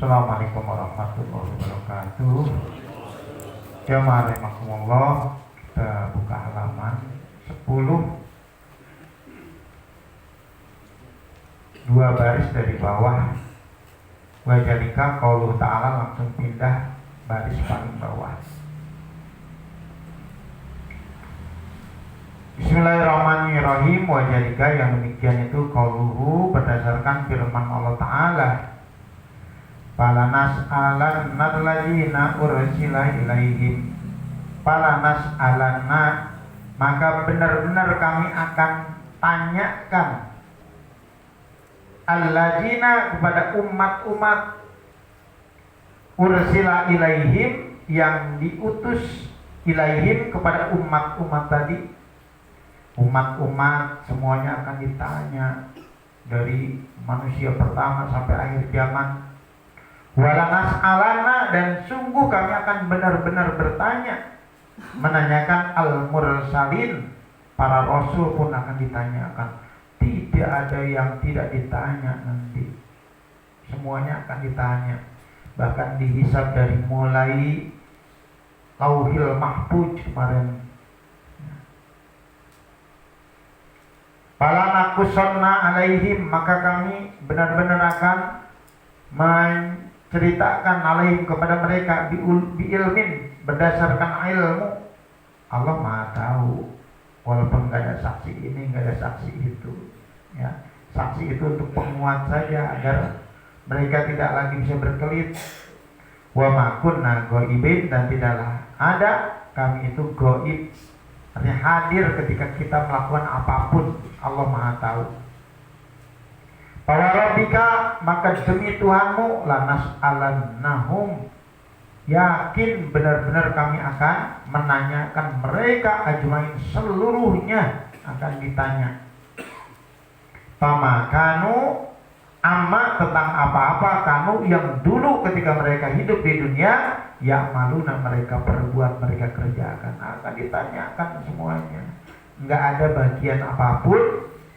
Assalamualaikum warahmatullahi wabarakatuh. Jamaah rahimakumullah, kita buka halaman 10, 2 baris dari bawah. Wajalika qauluhu ta'ala, langsung pindah baris paling bawah. Bismillahirrahmanirrahim. Wajalika, yang demikian itu qauluhu, berdasarkan firman Allah Ta'ala, Falanas alanna alladzina ursila ilaihim. Falanas alanna, maka benar-benar kami akan tanyakan alladzina, kepada umat-umat ursila ilaihim, yang diutus ilaihim, kepada umat-umat tadi. Umat-umat semuanya akan ditanya, dari manusia pertama sampai akhir zaman. Walanas alana, dan sungguh kami akan benar-benar bertanya, menanyakan al-mursalin, para rasul pun akan ditanyakan. Tidak ada yang tidak ditanya nanti, semuanya akan ditanya. Bahkan dihisab dari mulai Lauhil Mahfuz kemarin. Falanakusonna alaihim, maka kami benar-benar akan menceritakan alaihim, kepada mereka, biilmin, berdasarkan ilmu. Allah Maha tahu, walaupun gak ada saksi ini, gak ada saksi itu, ya. Saksi itu untuk penguat saja, agar mereka tidak lagi bisa berkelit. Wa ma kunna ghaibin, dan tidaklah ada kami itu gaib, artinya hadir ketika kita melakukan apapun. Allah Maha tahu. Para rabbika, maka demi Tuhanmu, lanas alannahum, yakin benar-benar kami akan menanyakan mereka ajmain, seluruhnya akan ditanya. Pamakanu, amma, tentang apa-apa, kanu, yang dulu ketika mereka hidup di dunia, ya maluna, mereka perbuat, mereka kerjakan, akan ditanyakan semuanya. Enggak ada bagian apapun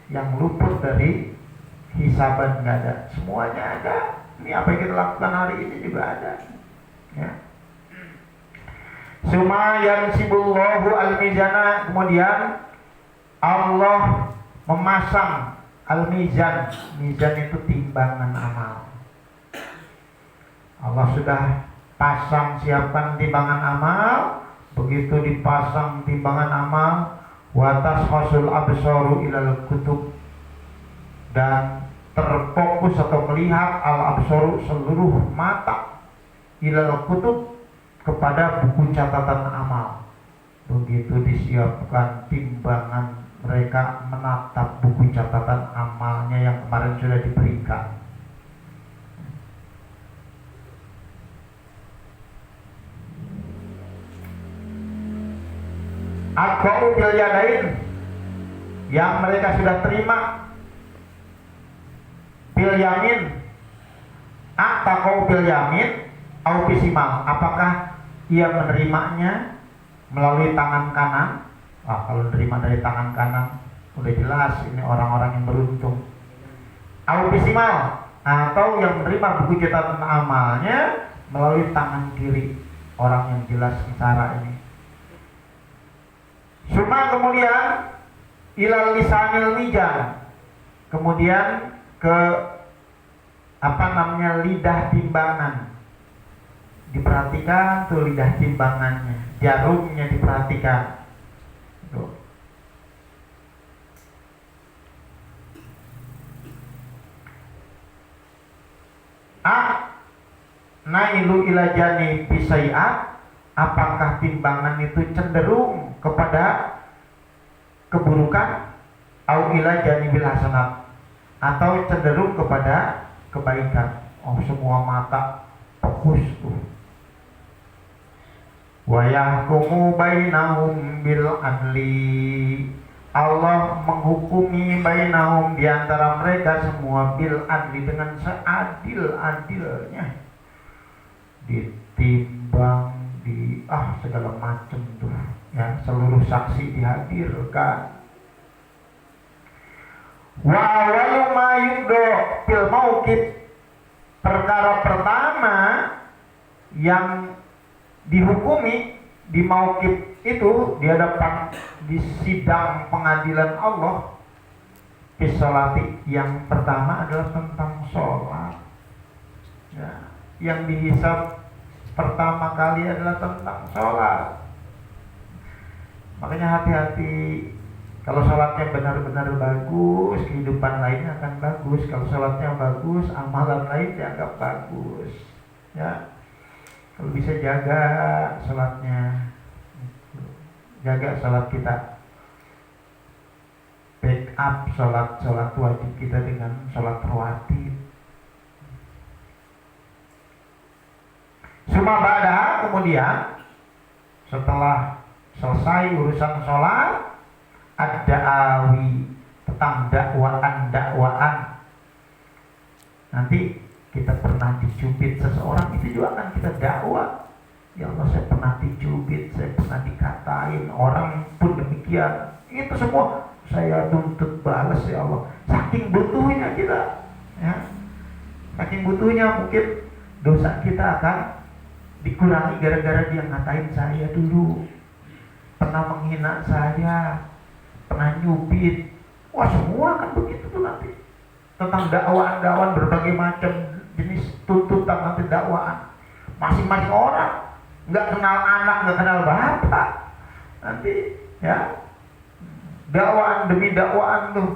yang luput dari hisaban, enggak ada, semuanya ada. Ini apa yang kita lakukan hari ini juga ada, ya. Suma yansibullahu al-mizana, kemudian Allah memasang al-mizan. Mizan itu timbangan amal. Allah sudah pasang, siapkan timbangan amal. Begitu dipasang timbangan amal, watas hasul absaru ilal kutub, dan terfokus atau melihat al absaru, seluruh mata, ilal kutub, kepada buku catatan amal. Begitu disiapkan timbangan, mereka menatap buku catatan amalnya yang kemarin sudah diberikan. Aqa'u bil yadain, yang mereka sudah terima. Bil yamin, aqa'u bil yamin au bisimal, apakah ia menerimanya melalui tangan kanan? Kalau menerima dari tangan kanan, udah jelas ini orang-orang yang beruntung. Au bisimal, atau yang menerima buku catatan amalnya melalui tangan kiri, orang yang jelas secara ini. Suma, kemudian ilal lisanil mizan, kemudian ke lidah timbangan. Diperhatikan tuh lidah timbangannya, jarumnya diperhatikan. Tuh. Nailu ila jani bisai'at, apakah timbangan itu cenderung kepada keburukan, au ila janibil hasanat, atau cenderung kepada kebaikan. Oh, semua mata fokus tuh. Wa yahkumu bainahum bil adli, Allah menghukumi bainahum, di antara mereka semua, bil adli, dengan seadil-adilnya. Ditimbang, segala macam tuh, ya, seluruh saksi dihadirkan. Wa awalu ma yubdo fil mauqif, perkara pertama yang dihukumi di mauqif itu di hadapan di sidang pengadilan Allah, bisolati, yang pertama adalah tentang sholat ya. Yang dihisab pertama kali adalah tentang sholat. Makanya hati-hati, kalau sholatnya benar-benar bagus, kehidupan lainnya akan bagus. Kalau sholatnya bagus, amalan lain dianggap bagus ya. Kalau bisa jaga sholatnya, jaga sholat kita, backup sholat wajib kita dengan sholat rawatib. Suma ba'da, kemudian setelah selesai urusan sholat, ad-da'awi, tentang dakwaan. Nanti kita pernah dicubit seseorang, itu juga akan kita dakwah. Ya Allah, saya pernah dicubit, saya pernah dikatain, orang pun demikian. Itu semua saya tuntut balas ya Allah. Saking butuhnya kita ya. Saking butuhnya mungkin dosa kita akan dikurangi gara-gara dia ngatain saya dulu, pernah menghina saya, pernah nyubit. Wah, semua kan begitu tuh nanti. Tentang dakwaan berbagai macam jenis tuntutan nanti dakwaan. Masing-masing orang, nggak kenal anak, nggak kenal bapak, nanti ya dakwaan demi dakwaan tuh.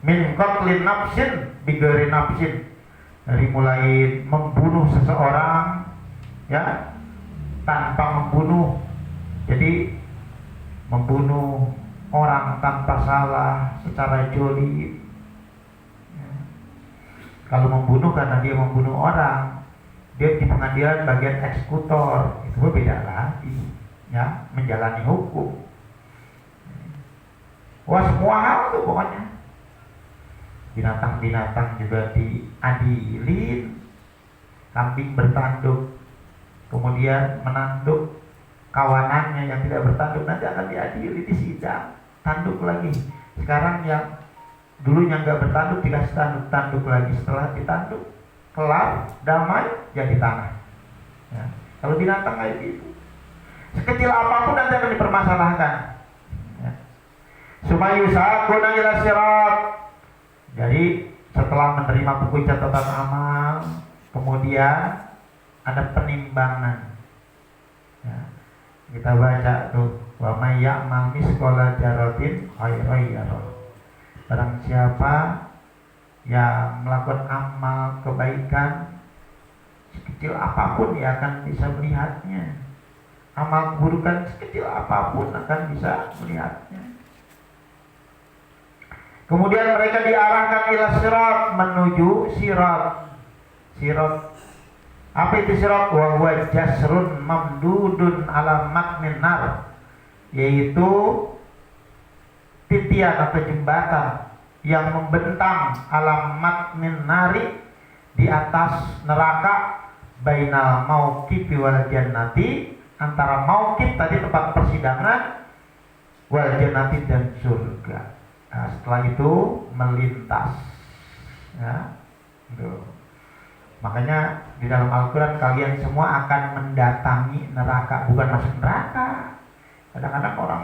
Min qatlin nafsin bighairi nafsin, dari mulai membunuh seseorang ya tanpa membunuh. Jadi membunuh orang tanpa salah secara jolim ya. Kalau membunuh karena dia membunuh orang, dia di pengadilan bagian eksekutor, itu beda lagi ya, menjalani hukum. Wah, semua hal tuh pokoknya. Binatang-binatang juga diadilin. Kambing bertanduk kemudian menanduk kawanannya yang tidak bertanduk, nanti akan diadili di sidang, tanduk lagi. Sekarang yang dulunya nggak bertanduk dikasih tanduk lagi, setelah ditanduk kelar damai jadi tanah ya. Kalau binatang kayak gitu, sekecil apapun nanti akan dipermasalahkan ya. Sumayusakuna ila sirat. Jadi setelah menerima buku catatan amal, kemudian ada penimbangan ya. Kita baca tuh, wa may ya'mal misqala dzarratin khairan yarah. Barang siapa yang melakukan amal kebaikan sekecil apapun, dia akan bisa melihatnya. Amal keburukan sekecil apapun akan bisa melihatnya. Kemudian mereka diarahkan ila sirat, menuju sirat. Sirat, apa itu sirat? Wa huwa jasrun mamdudun ala matnin nar, yaitu titian atau jembatan yang membentang ala matnin nari, di atas neraka, bainal mauqifi wal jannati, antara mauqif tadi tempat persidangan, wal jannati dan surga. Nah, setelah itu melintas ya. Tuh. Makanya di dalam Al-Quran, kalian semua akan mendatangi neraka, bukan masuk neraka. Kadang-kadang orang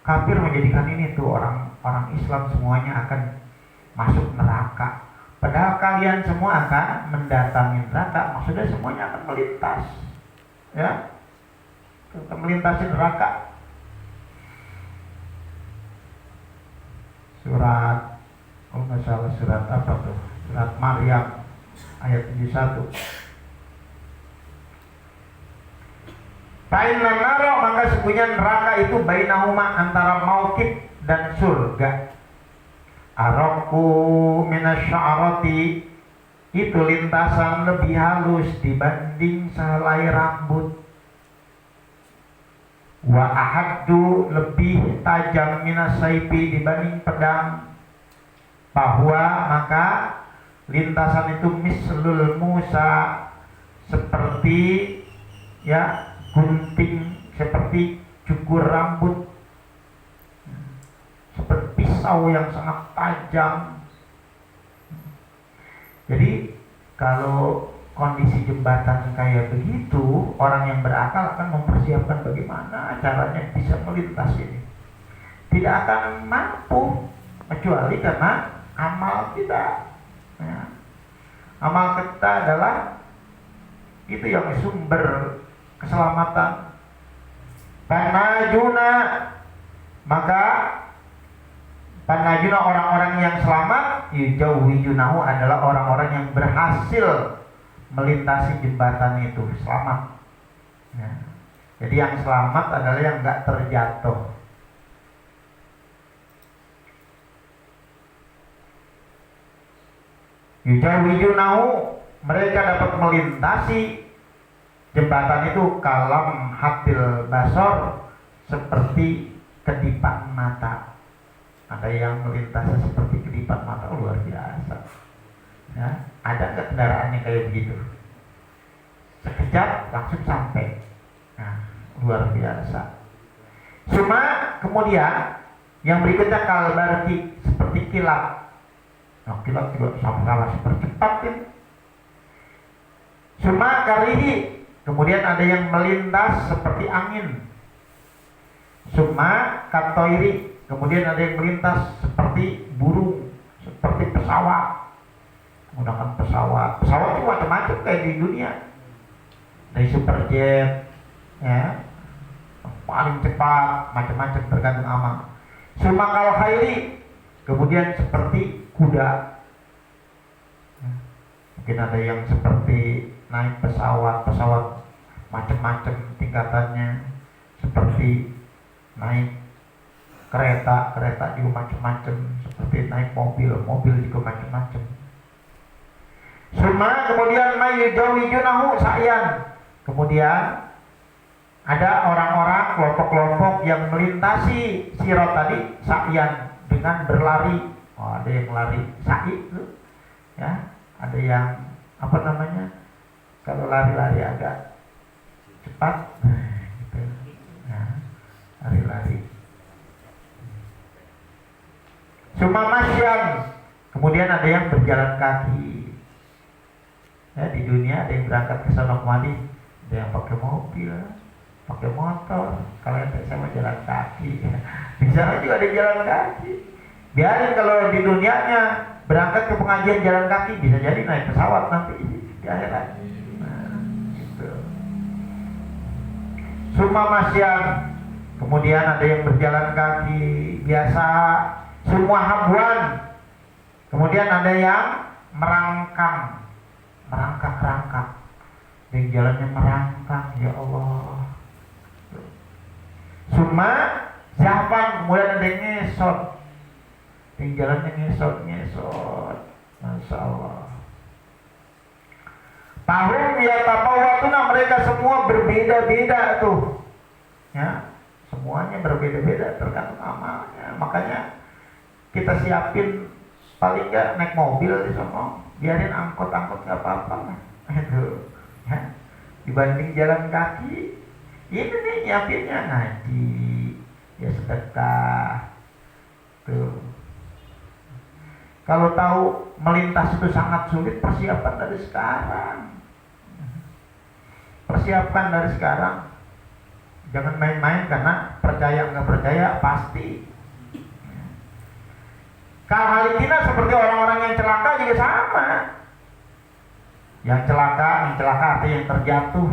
kafir menjadikan ini tuh orang Islam semuanya akan masuk neraka, padahal kalian semua akan mendatangi neraka. Maksudnya semuanya akan melintas ya, akan melintasi neraka. Surat, kalau nggak salah surat apa tuh, surat Maryam ayat 71. Fa'inna naro, maka sesungguhnya neraka itu bainahuma, antara mauqif dan surga. Araku minasy'arati, itu lintasan lebih halus dibanding sehelai rambut. Wa ahaddu, lebih tajam, minasaifi, dibanding pedang. Bahwa maka lintasan itu mislul Musa, seperti ya gunting, seperti cukur rambut, seperti pisau yang sangat tajam Jadi kalau kondisi jembatan kayak begitu, orang yang berakal akan mempersiapkan bagaimana caranya bisa melintas ini. Tidak akan mampu kecuali karena amal kita. Ya. Amal kita adalah itu yang sumber keselamatan. Panajuna, maka panajuna orang-orang yang selamat, yujawijunahu adalah orang-orang yang berhasil melintasi jembatan itu, selamat. Ya. Jadi yang selamat adalah yang nggak terjatuh. Yujawijunahu, mereka dapat melintasi jembatan itu kalam hatil basor, seperti kedipan mata. Ada yang melintasi seperti kedipan mata, luar biasa. Ya, ada nggak kendaraannya kayak begitu? Sekejap langsung sampai. Nah, luar biasa. Cuma kemudian yang berikutnya kalbarki, seperti kilat. Nah, kilat juga sama-sama sepercepatkan. Cuma karihi, kemudian ada yang melintas seperti angin. Cuma katoiri, kemudian ada yang melintas seperti burung, seperti pesawat. Menggunakan pesawat itu macam-macam kayak di dunia. Dari superjet, ya, paling cepat, macam-macam tergantung amal. Cuma kalau khairi, kemudian seperti kuda. Mungkin ada yang seperti naik pesawat macam-macam tingkatannya, seperti naik kereta juga macam-macam, seperti naik mobil juga macam-macam. Suma kemudian mayudawijunahu sa'yan, kemudian ada orang-orang kelompok-kelompok yang melintasi sirat tadi sa'yan dengan berlari. Oh, ada yang lari sa'i itu, ya, ada yang apa namanya, kalau lari-lari agak cepat, gitu. Nah, lari-lari. Cuma masyan, kemudian ada yang berjalan kaki. Ya, di dunia ada yang berangkat ke sana kemari, ada yang pakai mobil, pakai motor. Kalau yang saya mau jalan kaki, di sana juga ada jalan kaki. Biarin kalau di dunianya berangkat ke pengajian jalan kaki, bisa jadi naik pesawat nanti di akhirat. Nah, gitu. Suma masyan, kemudian ada yang berjalan kaki biasa. Semua habuan, kemudian ada yang merangkang, yang jalannya merangkang, ya Allah. Suma jawaban, kemudian ada yang ngesot, yang jalannya ngesot, Masya Allah. Tahun ya tapawatuna, mereka semua berbeda-beda tuh, ya, semuanya berbeda-beda tergantung amalnya. Makanya kita siapin paling nggak naik mobil di sana, biarin angkot-angkot nggak apa-apa lah, itu, ya. Dibanding jalan kaki, ini nih nyiapinnya ngaji, ya sedekah, tuh. Kalau tahu melintas itu sangat sulit, persiapan dari sekarang. Persiapkan dari sekarang. Jangan main-main, karena percaya nggak percaya pasti. Kahalikina seperti orang-orang yang celaka juga sama. Yang celaka artinya yang terjatuh.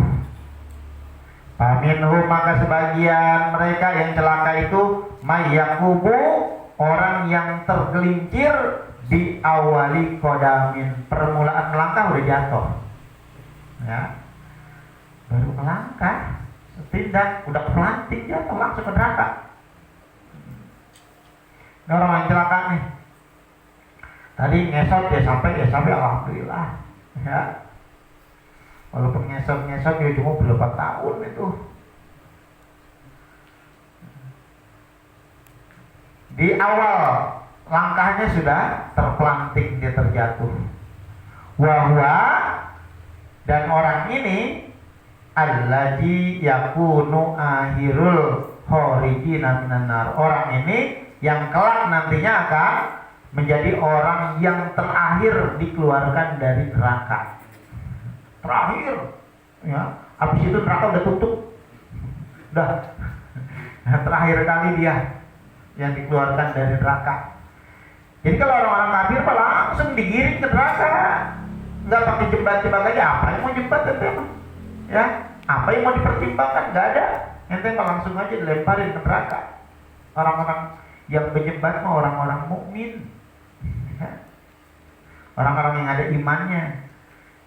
Faminhum, maka sebagian mereka yang celaka itu mayyakubu, orang yang tergelincir di awali kodamin, permulaan melangkah udah jatuh, ya, baru melangkah setindak udah pelanting jatuh langsung ke neraka. Ini orang yang celaka nih, tadi ngesot ya sampai alhamdulillah, ya, walaupun ngesot ya cuma berapa tahun itu. Di awal langkahnya sudah terpelanting, dia terjatuh. Wahwa, dan orang ini alladzi yakunu akhirul khorijina minan nar, orang ini yang kelak nantinya akan menjadi orang yang terakhir dikeluarkan dari neraka. Terakhir, ya. Habis itu neraka udah tutup, udah. Nah, terakhir kali dia yang dikeluarkan dari neraka. Jadi kalau orang-orang kafir malah langsung digiring ke neraka, nggak pakai jembat-jembat lagi. Apa yang mau jembat ente? Ya, apa yang mau dipertimbangkan? Nggak ada. Ente mah langsung aja dilemparin ke neraka. Orang-orang yang menjembat mah orang-orang mukmin, ya. Orang-orang yang ada imannya.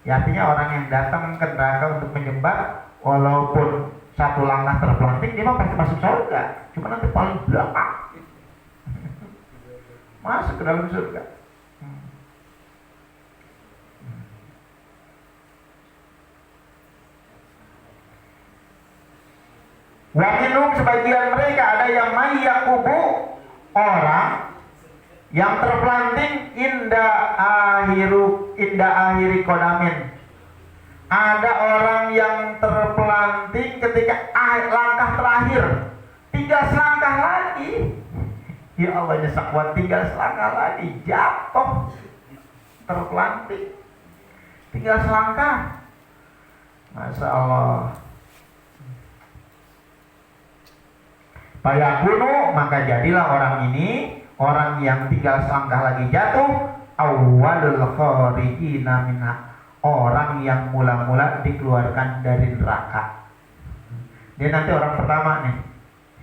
Ya, artinya orang yang datang ke neraka untuk menyembah, walaupun satu langkah terpelanting, dia mah pasti masuk surga. Cuma nanti paling belakang masuk ke dalam surga. Wa minhum, sebagian mereka ada yang mayyakubu, orang yang terpelanting inda akhiri kodamin. Ada orang yang terpelanting ketika langkah terakhir, tinggal selangkah lagi. Ya Allah, nyesakwat, tinggal selangkah lagi jatuh, terpelanting, tinggal selangkah. Masya Allah. Fayakunu, maka jadilah orang ini, orang yang tinggal selangkah lagi jatuh, awwalul kharijina minha, orang yang mula-mula dikeluarkan dari neraka. Dia nanti orang pertama nih,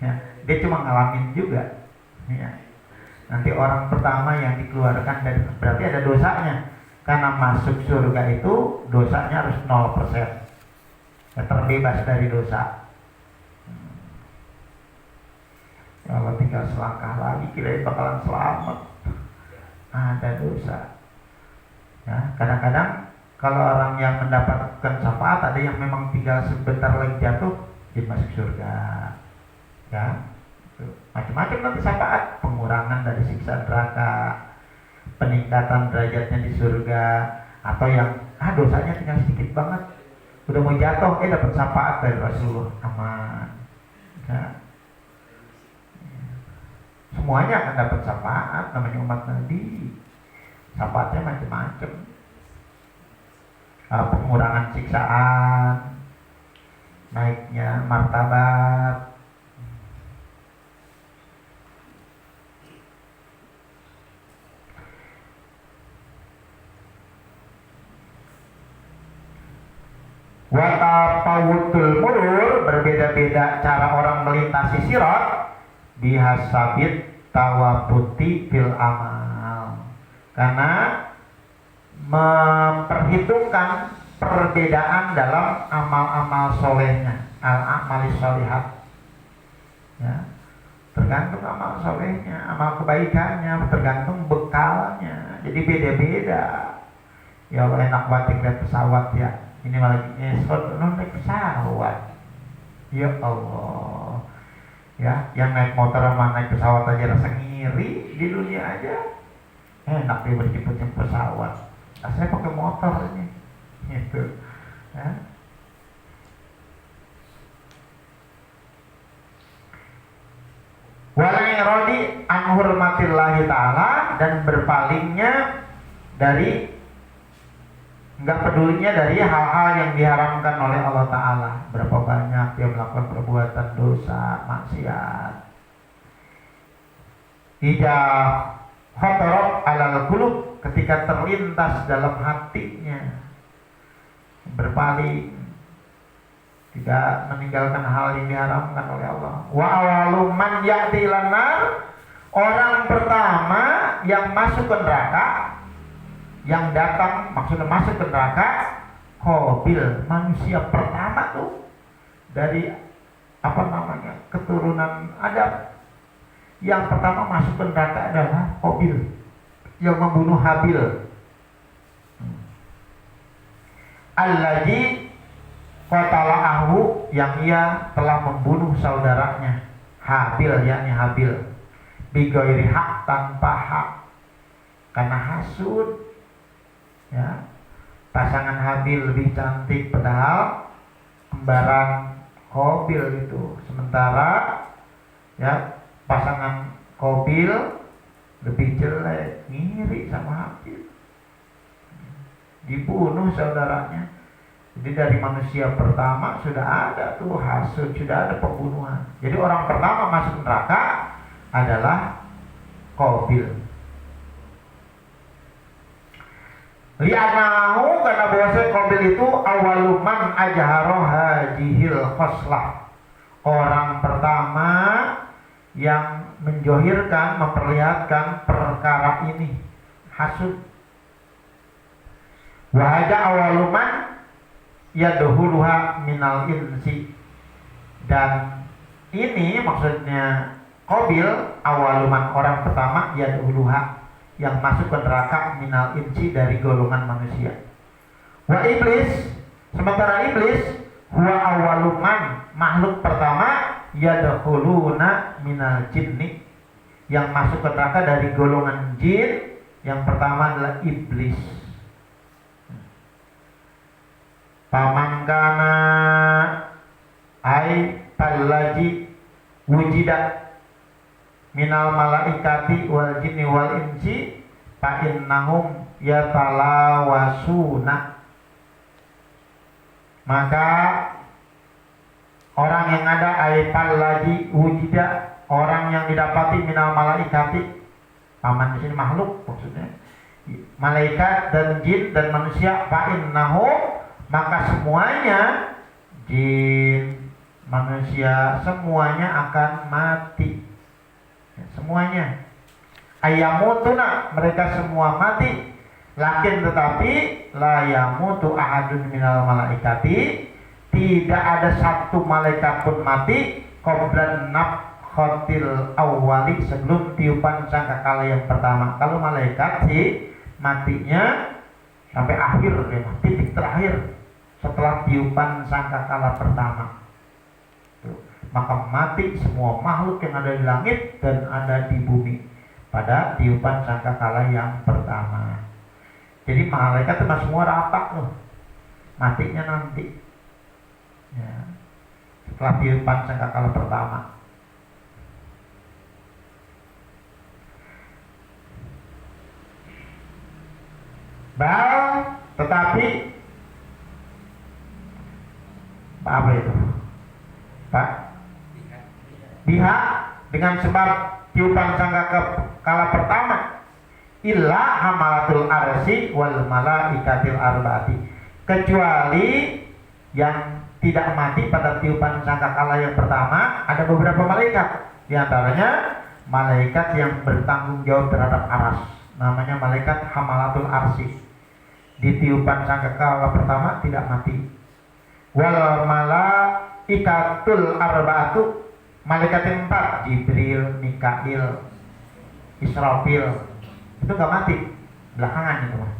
ya. Dia cuma ngalamin juga, ya. Nanti orang pertama yang dikeluarkan dari, berarti ada dosanya. Karena masuk surga itu dosanya harus 0%, ya, terbebas dari dosa. Kalau tinggal selangkah lagi kirain bakalan selamat, ada dosa. Ya, kadang-kadang kalau orang yang mendapatkan syafaat, ada yang memang tinggal sebentar lagi jatuh, dia masuk surga. Ya, macam-macam nanti syafaat, pengurangan dari siksa neraka, peningkatan derajatnya di surga, atau yang dosanya tinggal sedikit banget, udah mau jatuh, dapat syafaat dari Rasulullah, aman. Ya. Semuanya akan dapat syafaat, namanya umat Nabi. Syafaatnya macam-macam. Pengurangan siksaan, naiknya martabat. Watafawutul murur, berbeda-beda cara orang melintasi sirat, bihasabit tawabuti fil amal, karena memperhitungkan perbedaan dalam amal-amal solehnya, al-amali sholihat, ya, tergantung amal solehnya, amal kebaikannya, tergantung bekalnya, jadi beda-beda. Ya Allah, enak banget lihat pesawat, ya, ini malah naik pesawat, ya Allah. Ya, yang naik motor sama naik pesawat aja rasa ngiri, di dunia aja enak dia berjemput pesawat. Saya pakai motor ini, gitu. Ya. Walai rodi an hurmatillahi ta'ala, dan berpalingnya dari, enggak pedulinya dari hal-hal yang diharamkan oleh Allah Ta'ala. Berapa banyak dia melakukan perbuatan dosa, maksiat. Ija khotorot alal qulub, ketika terlintas dalam hatinya, berpaling, tidak meninggalkan hal yang diharamkan oleh Allah. Wa awalu man ya'ti ilan nar, orang pertama yang masuk ke neraka, yang datang maksudnya masuk ke neraka, Qabil, manusia pertama tuh dari keturunan Adam. Yang pertama masuk ke neraka adalah Qabil, yang membunuh Habil. Allazi qatala'ahu, yang ia telah membunuh saudaranya Habil, yakni Habil, bighairi hak, tanpa hak, karena hasud. Ya, pasangan Habil lebih cantik padahal kembaran Qabil itu. Sementara ya pasangan Qabil lebih jelek, ngiri sama Habil, dibunuh saudaranya. Jadi dari manusia pertama sudah ada tuh hasud, sudah ada pembunuhan. Jadi orang pertama masuk neraka adalah Qabil. Li'anahu, karena bahwasanya Qabil itu awaluman ajharoh hajihil khoslah, orang pertama yang menjohirkan, memperlihatkan perkara ini, hasud. Wahada awaluman yadhuluha minal insi, dan ini maksudnya Qabil awaluman orang pertama yadhuluha yang masuk ke neraka minal insi dari golongan manusia. Wa iblis, sementara iblis huwa awaluman makhluk pertama yadkhuluna minal jinni, yang masuk ke neraka dari golongan jin. Yang pertama adalah iblis. Pamangkana ay tallaji wujida minal malaikati wal jinni wal insi fa innahum yatalawasuna, maka orang yang ada ay tallaji wujida, orang yang didapati minal malaikati, paman di sini makhluk maksudnya, malaikat dan jin dan manusia, fa innahum, maka semuanya, jin, manusia, semuanya akan mati. Semuanya. Ayamutuna, mereka semua mati. Lakin tetapi la yamutu ahadun minal malaikati, tidak ada satu malaikat pun mati qablan nafkhatil awwali, sebelum tiupan sangkakala yang pertama. Kalau malaikat sih matinya sampai akhir, titik terakhir setelah tiupan sangkakala pertama. Tuh. Maka mati semua makhluk yang ada di langit dan ada di bumi pada tiupan sangkakala yang pertama. Jadi malaikat itu semua rapat loh, matinya nanti ya, setelah tiupan sangkakala pertama. Tetapi apa itu? Pak? Biha, dengan sebab tiupan sangkakala pertama, illa hamalatul arsi wal malaikatil arba'ati, kecuali yang tidak mati pada tiupan sangkakala yang pertama ada beberapa malaikat, di antaranya malaikat yang bertanggung jawab terhadap aras, namanya malaikat hamalatul arsi. Di tiupan sangkakala pertama tidak mati. Wal malaikatul arba'atu, malaikat yang empat, Jibril, Mikail, Israfil, itu gak mati, belakangan itu mah,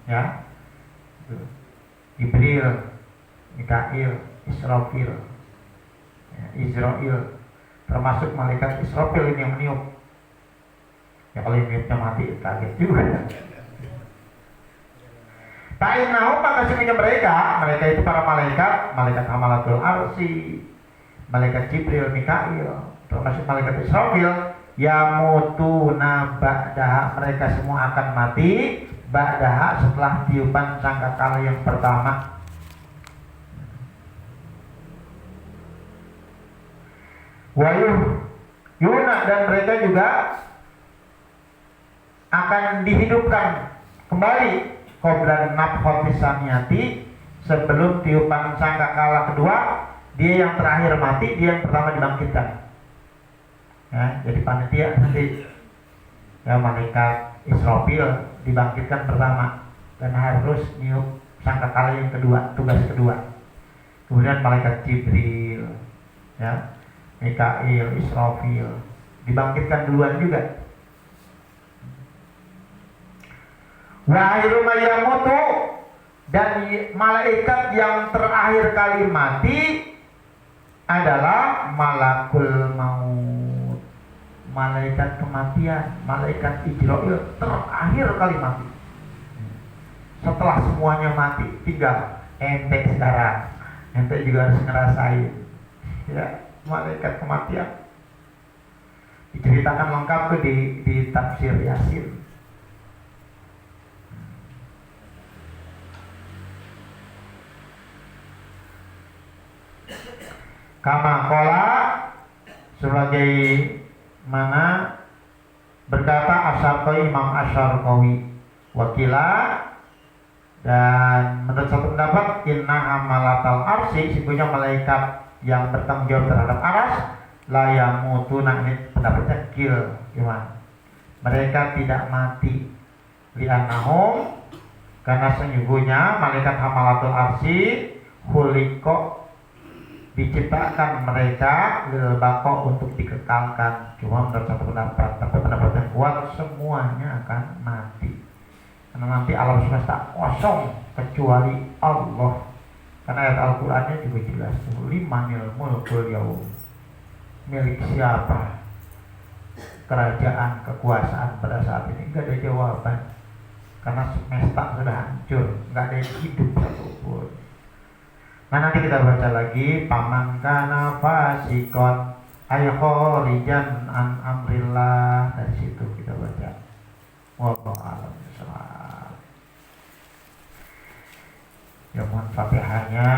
ya. Jibril, Mikail, Israfil, ya, Israel, termasuk malaikat Israfil ini yang meniup. Ya kalau yang meniupnya mati, kaget juga. Ta'innahu, maka sesungguhnya mereka itu para malaikat, malaikat hamalatul arsi, malaikat Jibril, Mikail, termasuk malaikat Israfil, yamutuna ba'daha, mereka semua akan mati ba'daha, setelah tiupan sangkakala yang pertama. Wayuh yuna, dan mereka juga akan dihidupkan kembali qablan nafkhati saniyati, sebelum tiupan sangkakala kedua. Dia yang terakhir mati, dia yang pertama dibangkitkan. Ya, jadi panitia nanti ya, malaikat Israfil dibangkitkan pertama dan harus niup sangkakala yang kedua, tugas kedua. Kemudian malaikat Jibril, ya, Mikail, Israfil dibangkitkan duluan juga. Wa akhiru ma yamutu, dan malaikat yang terakhir kali mati adalah malakul maut, malaikat kematian, malaikat Ijrail terakhir kali mati. Setelah semuanya mati, tinggal ente sekarang, ente juga harus ngerasain, ya, malaikat kematian. Diceritakan lengkap tuh di tafsir Yasin. Kama kola, sebagai mana berkata Asyarqai, Imam Asyarqawi, wakila, dan menurut satu pendapat inna amalatal arsi, sesungguhnya malaikat yang bertanggung jawab terhadap aras, la yamutuna, ini pendapatnya kil, gimana? Mereka tidak mati, li'annahum, karena sesungguhnya malaikat hamalatul arsi huliko, diciptakan mereka lil bako, untuk dikekalkan. Cuma menurut satu pendapat, tapi pendapat yang kuat semuanya akan mati, karena nanti alam semesta kosong kecuali Allah. Karena ayat Al-Qur'annya juga jelas, limanil mulkul yaum, milik siapa kerajaan, kekuasaan pada saat ini. Gak ada jawaban, karena semesta sudah hancur, gak ada yang hidup satupun. Nah, nanti kita baca lagi, pamangkana fasikon ayykhorijan an amrillah, dari situ kita baca. Wallahu a'lam bishawab. Ya, mohon Fatihahnya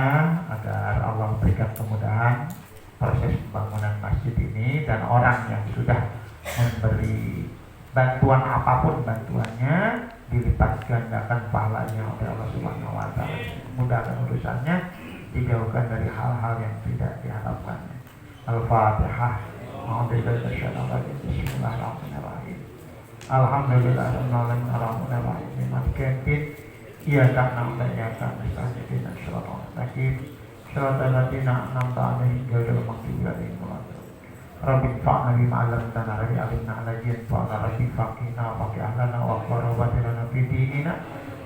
agar Allah berikan kemudahan proses pembangunan masjid ini, dan orang yang sudah memberi bantuan apapun bantuannya dilipat gandakan pahalanya oleh Allah Subhanahu wa taala. Mudahkan urusannya, dijauhkan dari hal-hal yang tidak diharapkannya. Al-Fatihah. Bismillahirrahmanirrahim. Alhamdulillahirabbil alamin arrahmanir rahim maliki yaumiddin. Iyyaka na'budu wa iyyaka nasta'in ihdinas siratal mustaqim siratal ladzina an'amta 'alaihim ghairil maghdubi 'alaihim waladdallin. Rabbi fa'na bima 'allamtana rabbi alimna 'alajiyan fa'na rabbi faqina faqih ahlana wa qarabatina fi dinina.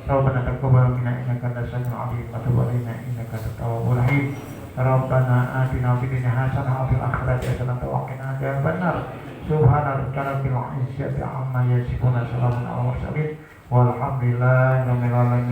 Rabbana taqabbal minna innaka antas samiul 'alim wa tub 'alaina innaka antat tawwabur rahim. Rabbana atina fid dunya hasanah wa fil akhirati hasanah wa qina adzabannar. Subhana rabbika rabbil izzati amma yasifun, salamun alal mursalin walhamdulillahi rabbil alamin.